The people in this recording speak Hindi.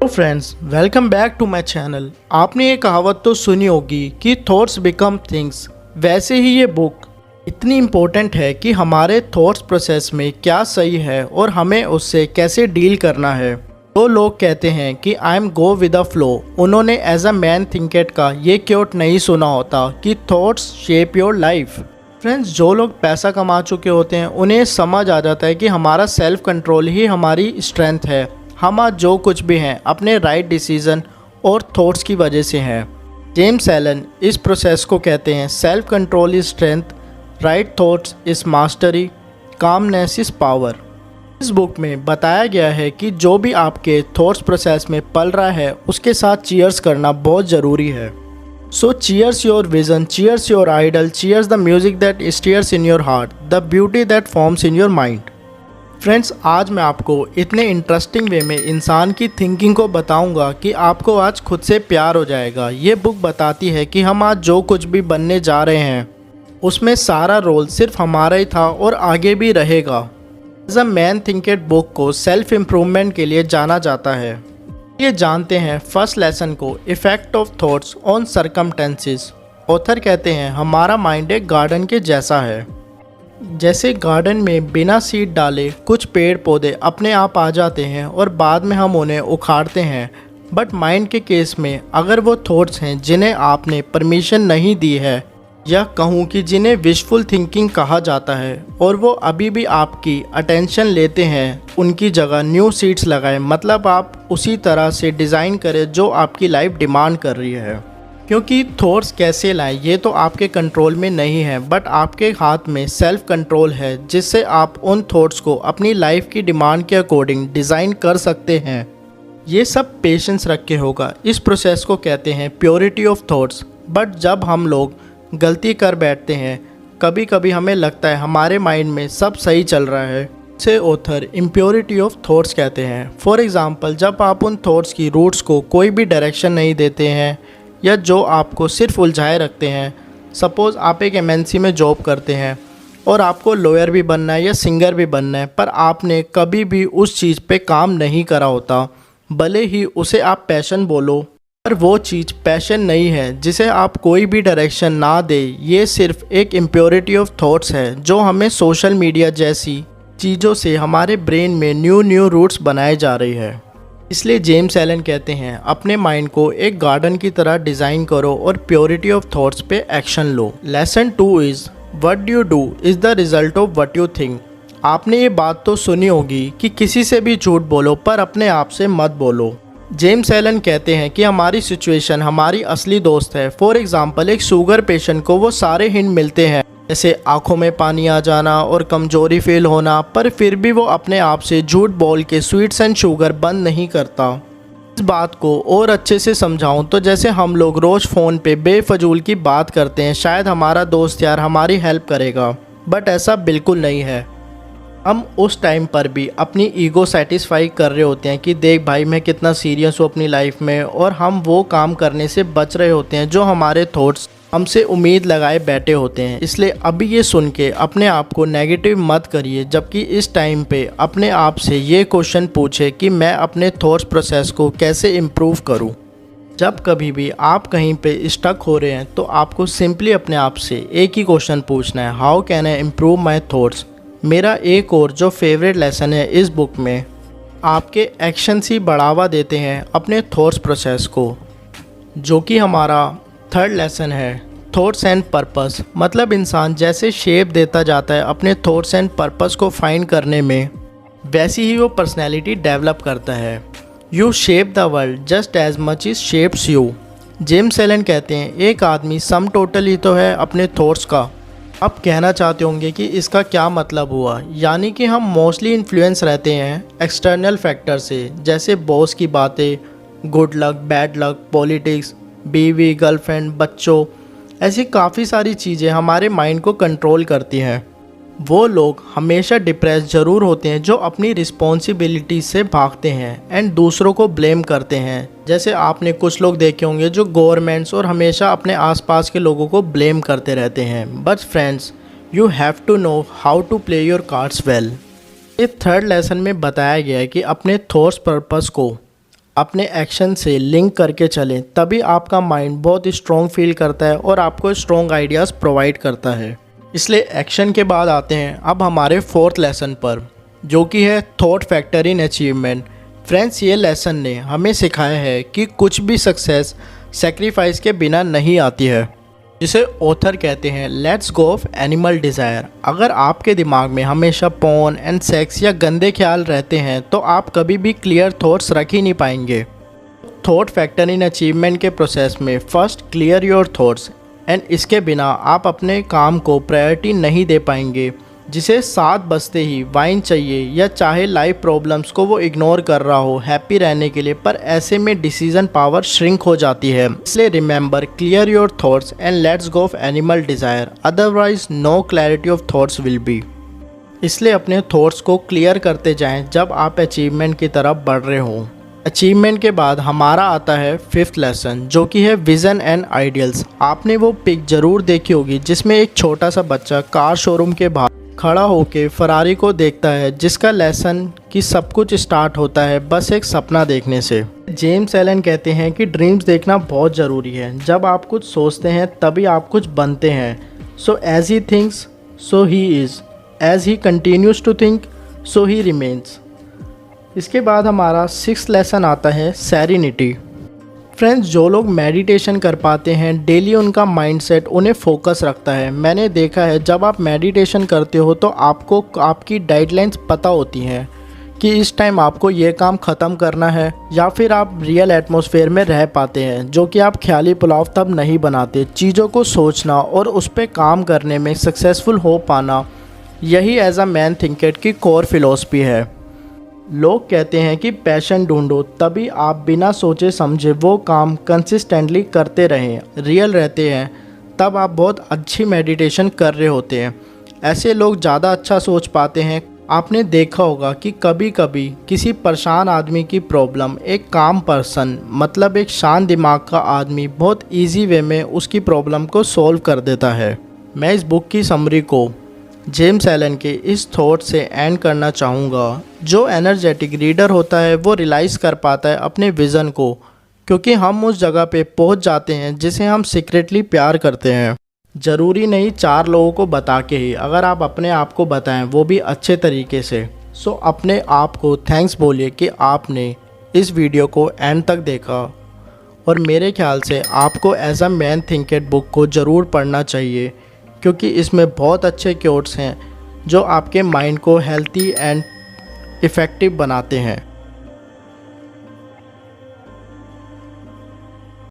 तो friends, welcome back to my channel. आपने ये कहावत तो सुनी होगी कि थॉट्स बिकम थिंग्स। वैसे ही ये बुक इतनी इम्पोर्टेंट है कि हमारे थॉट्स प्रोसेस में क्या सही है और हमें उससे कैसे डील करना है। तो लोग कहते हैं कि I am go with the flow. उन्होंने एज अ मैन थिंकेट का ये क्योट नहीं सुना होता कि thoughts shape your life. Friends, जो लोग पैसा कमा चुके होते हैं उन्हें समझ आ जाता है कि हमारा सेल्फ कंट्रोल ही हमारी स्ट्रेंथ है। हम आज जो कुछ भी हैं अपने राइट डिसीजन और थॉट्स की वजह से हैं। जेम्स एलन इस प्रोसेस को कहते हैं self control is strength, right thoughts is mastery, calmness is power. इस बुक में बताया गया है कि जो भी आपके थॉट्स प्रोसेस में पल रहा है उसके साथ चीयर्स करना बहुत ज़रूरी है। So cheers your vision, cheers your idol, cheers the music that steers in your heart, the beauty that forms in your mind. Friends, आज मैं आपको इतने इंटरेस्टिंग वे में इंसान की थिंकिंग को बताऊंगा कि आपको आज खुद से प्यार हो जाएगा। ये बुक बताती है कि हम आज जो कुछ भी बनने जा रहे हैं उसमें सारा रोल सिर्फ हमारा ही था और आगे भी रहेगा। एज अ मैन थिंकेट बुक को सेल्फ इम्प्रूवमेंट के लिए जाना जाता है। ये जानते हैं फर्स्ट लेसन को, effect of thoughts on circumstances. Author कहते हैं हमारा माइंड एक गार्डन के जैसा है। जैसे गार्डन में बिना सीड डाले कुछ पेड़ पौधे अपने आप आ जाते हैं और बाद में हम उन्हें उखाड़ते हैं, बट माइंड के केस में अगर वो थॉट्स हैं जिन्हें आपने परमिशन नहीं दी है, या कहूँ कि जिन्हें विशफुल थिंकिंग कहा जाता है, और वो अभी भी आपकी अटेंशन लेते हैं, उनकी जगह न्यू सीड्स लगाएं। मतलब आप उसी तरह से डिज़ाइन करें जो आपकी लाइफ डिमांड कर रही है। क्योंकि थॉट्स कैसे लाएं ये तो आपके कंट्रोल में नहीं है, बट आपके हाथ में सेल्फ कंट्रोल है जिससे आप उन थॉट्स को अपनी लाइफ की डिमांड के अकॉर्डिंग डिज़ाइन कर सकते हैं। ये सब पेशेंस रख के होगा। इस प्रोसेस को कहते हैं प्योरिटी ऑफ थॉट्स। बट जब हम लोग गलती कर बैठते हैं, कभी कभी हमें लगता है हमारे माइंड में सब सही चल रहा है, से ऑथर इम्प्योरिटी ऑफ थॉट्स कहते हैं। फॉर एग्ज़ाम्पल, जब आप उन थॉट्स की रूट्स को कोई भी डायरेक्शन नहीं देते हैं या जो आपको सिर्फ उलझाए रखते हैं। सपोज़ आप एक एमएनसी में जॉब करते हैं और आपको लॉयर भी बनना है या सिंगर भी बनना है, पर आपने कभी भी उस चीज़ पे काम नहीं करा होता। भले ही उसे आप पैशन बोलो, पर वो चीज़ पैशन नहीं है जिसे आप कोई भी डायरेक्शन ना दे। ये सिर्फ एक इम्प्योरिटी ऑफ थॉट्स है जो हमें सोशल मीडिया जैसी चीज़ों से हमारे ब्रेन में न्यू रूट्स बनाए जा रही है। इसलिए जेम्स एलन कहते हैं अपने माइंड को एक गार्डन की तरह डिज़ाइन करो और प्योरिटी ऑफ थॉट्स पे action low. Lesson 2 is what you do is the result of what you think. आपने ये बात तो सुनी होगी कि किसी से भी झूठ बोलो पर अपने आप से मत बोलो। जेम्स एलन कहते हैं कि हमारी सिचुएशन हमारी असली दोस्त है। फॉर एग्ज़ाम्पल, एक शुगर पेशेंट को वो सारे हिंट मिलते हैं, जैसे आंखों में पानी आ जाना और कमजोरी फील होना, पर फिर भी वो अपने आप से झूठ बोल के स्वीट्स एंड शुगर बंद नहीं करता। इस बात को और अच्छे से समझाऊं तो जैसे हम लोग रोज़ फ़ोन पे बेफजूल की बात करते हैं, शायद हमारा दोस्त यार हमारी हेल्प करेगा, बट ऐसा बिल्कुल नहीं है। हम उस टाइम पर भी अपनी ईगो सेटिस्फाई कर रहे होते हैं कि देख भाई मैं कितना सीरियस हूँ अपनी लाइफ में, और हम वो काम करने से बच रहे होते हैं जो हमारे थॉट्स हमसे उम्मीद लगाए बैठे होते हैं। इसलिए अभी ये सुन के अपने आप को नेगेटिव मत करिए, जबकि इस टाइम पे अपने आप से ये क्वेश्चन पूछे कि मैं अपने थॉट्स प्रोसेस को कैसे इम्प्रूव करूं। जब कभी भी आप कहीं पे स्टक हो रहे हैं तो आपको सिंपली अपने आप से एक ही क्वेश्चन पूछना है, how can I improve my thoughts. मेरा एक और जो फेवरेट लेसन है इस बुक में, आपके एक्शंस ही बढ़ावा देते हैं अपने थॉट्स प्रोसेस को, जो कि हमारा थर्ड लेसन है थॉट्स एंड पर्पस। मतलब इंसान जैसे शेप देता जाता है अपने थॉट्स एंड पर्पस को फाइंड करने में, वैसी ही वो पर्सनैलिटी डेवलप करता है। You shape the world just as much is shapes you. James Allen कहते हैं एक आदमी सम टोटल ही तो है अपने थॉट्स का। आप कहना चाहते होंगे कि इसका क्या मतलब हुआ, यानी कि हम मोस्टली इन्फ्लुएंस रहते हैं एक्सटर्नल फैक्टर से, जैसे बॉस की बातें, good luck, bad luck, politics, बीवी, गर्लफ्रेंड, बच्चों, ऐसी काफ़ी सारी चीज़ें हमारे माइंड को कंट्रोल करती हैं। वो लोग हमेशा डिप्रेस ज़रूर होते हैं जो अपनी रिस्पॉन्सिबिलिटी से भागते हैं एंड दूसरों को ब्लेम करते हैं। जैसे आपने कुछ लोग देखे होंगे जो गवर्नमेंट्स और हमेशा अपने आसपास के लोगों को ब्लेम करते रहते हैं। But friends, you have to know how to play your cards well. ये थर्ड लेसन में बताया गया है कि अपने थॉट्स पर्पस को अपने एक्शन से लिंक करके चलें, तभी आपका माइंड बहुत स्ट्रॉन्ग फील करता है और आपको स्ट्रॉन्ग आइडियाज़ प्रोवाइड करता है। इसलिए एक्शन के बाद आते हैं अब हमारे फोर्थ लेसन पर, जो कि है thought factor in achievement. Friends, ये लेसन ने हमें सिखाया है कि कुछ भी सक्सेस सेक्रीफाइस के बिना नहीं आती है, जिसे ऑथर कहते हैं let's go of animal desire. अगर आपके दिमाग में हमेशा पॉर्न एंड सेक्स या गंदे ख्याल रहते हैं तो आप कभी भी क्लियर थॉट्स रख ही नहीं पाएंगे। थॉट फैक्टर इन अचीवमेंट के प्रोसेस में first clear your thoughts and इसके बिना आप अपने काम को प्रायोरिटी नहीं दे पाएंगे। जिसे 7 बजते ही वाइन चाहिए या चाहे लाइफ प्रॉब्लम्स को वो इग्नोर कर रहा हो हैप्पी रहने के लिए, पर ऐसे में डिसीजन पावर श्रिंक हो जाती है। इसलिए remember clear your thoughts and let's go of animal desire, otherwise no clarity of thoughts will be. इसलिए अपने थॉट्स को क्लियर करते जाएं जब आप अचीवमेंट की तरफ बढ़ रहे हों। अचीवमेंट के बाद हमारा आता है फिफ्थ लेसन, जो कि है विज़न एंड आइडियल्स। आपने वो पिक ज़रूर देखी होगी जिसमें एक छोटा सा बच्चा कार शोरूम के बाहर खड़ा होकर फरारी को देखता है, जिसका लेसन कि सब कुछ स्टार्ट होता है बस एक सपना देखने से। जेम्स एलन कहते हैं कि ड्रीम्स देखना बहुत ज़रूरी है। जब आप कुछ सोचते हैं तभी आप कुछ बनते हैं। So as he thinks so he is, as he continues to think so he remains. इसके बाद हमारा सिक्स्थ लेसन आता है सेरेनिटी। फ्रेंड्स, जो लोग मेडिटेशन कर पाते हैं डेली, उनका माइंडसेट उन्हें फोकस रखता है। मैंने देखा है जब आप मेडिटेशन करते हो तो आपको आपकी डेडलाइंस पता होती हैं कि इस टाइम आपको ये काम ख़त्म करना है, या फिर आप रियल एटमॉस्फेयर में रह पाते हैं, जो कि आप ख्याली पुलाव तब नहीं बनाते। चीज़ों को सोचना और उस पर काम करने में सक्सेसफुल हो पाना, यही एज अ मैन थिंकर की कोर फिलॉसफी है। लोग कहते हैं कि पैशन ढूंढो, तभी आप बिना सोचे समझे वो काम कंसिस्टेंटली करते रहें, रियल रहते हैं, तब आप बहुत अच्छी मेडिटेशन कर रहे होते हैं। ऐसे लोग ज़्यादा अच्छा सोच पाते हैं। आपने देखा होगा कि कभी कभी किसी परेशान आदमी की प्रॉब्लम एक काम पर्सन, मतलब एक शांत दिमाग का आदमी, बहुत ईजी वे में उसकी प्रॉब्लम को सॉल्व कर देता है। मैं इस बुक की समरी को जेम्स एलन के इस थॉट से एंड करना चाहूँगा, जो एनर्जेटिक रीडर होता है वो रियलाइज़ कर पाता है अपने विज़न को, क्योंकि हम उस जगह पे पहुँच जाते हैं जिसे हम सीक्रेटली प्यार करते हैं। ज़रूरी नहीं 4 लोगों को बता के ही, अगर आप अपने आप को बताएं वो भी अच्छे तरीके से। सो अपने आप को थैंक्स बोलिए कि आपने इस वीडियो को एंड तक देखा, और मेरे ख्याल से आपको as a man thinker book को ज़रूर पढ़ना चाहिए, क्योंकि इसमें बहुत अच्छे क्योट्स हैं जो आपके माइंड को हेल्थी एंड इफ़ेक्टिव बनाते हैं।